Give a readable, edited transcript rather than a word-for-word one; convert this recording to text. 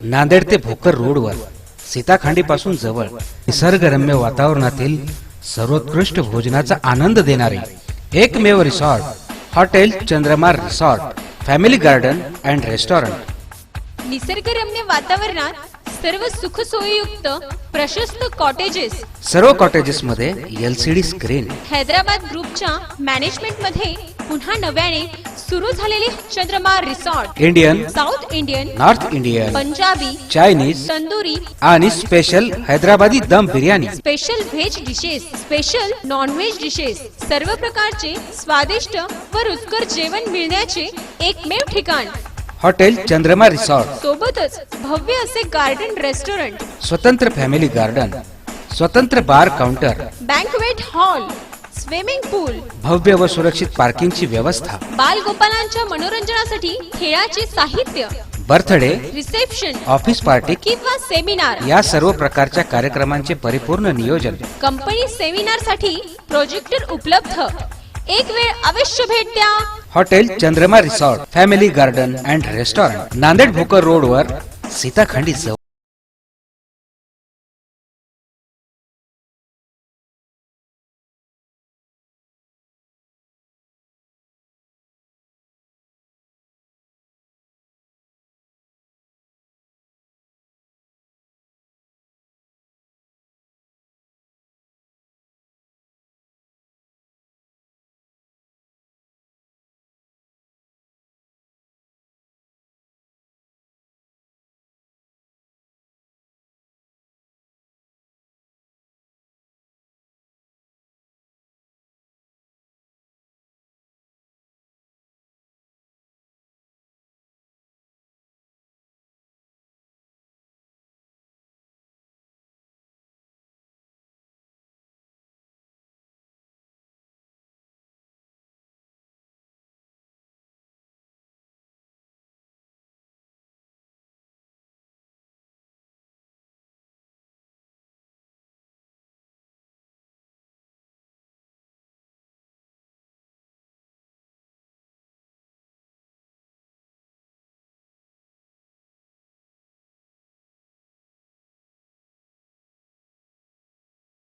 नांदेड ते भोकर रोडवर सीताखांडीपासून जवळ निसर्गरम्य वातावरणातील सर्वोत्कृष्ट भोजनाचा आनंद देणारे एकमेव रिसॉर्ट हॉटेल चंद्रमा resort family garden and restaurant. निसर्गरम्य वातावरणात सर्व सुख सोयीयुक्त प्रशस्त कॉटेजेस, सर्व कॉटेजेस मध्ये LCD स्क्रीन, हैदराबाद ग्रुपच्या मॅनेजमेंट मध्ये पुन्हा नव्याने सुरू झालेले चंद्रमा resort Indian, south Indian, north Indian, Punjabi, Chinese tandoori आणि स्पेशल हैदराबादी दम biryani, special veg dishes, special non veg dishes, सर्व प्रकारचे स्वादिष्ट व रुचकर जेवण मिळण्याचे एकमेव ठिकाण हॉटेल चंद्रमा रिसॉर्ट। सोबतच भव्य असे गार्डन रेस्टॉरंट, स्वतंत्र फॅमिली गार्डन, स्वतंत्र बार काउंटर, बँकवेट हॉल, स्विमिंग पूल, भव्य व सुरक्षित पार्किंगची व्यवस्था, बालगोपालांच्या मनोरंजनासाठी खेळाचे साहित्य, बर्थडे, रिसेप्शन ऑफिस पार्टी किंवा सेमिनार या सर्व प्रकारच्या कार्यक्रमांचे परिपूर्ण नियोजन। कंपनी सेमिनार साठी प्रोजेक्टर उपलब्ध। एक वेळ अवश्य भेट द्या। हॉटेल चंद्रमा resort family garden and restaurant, Nanded Bhokar रोडवर सीताखांडी जवळ।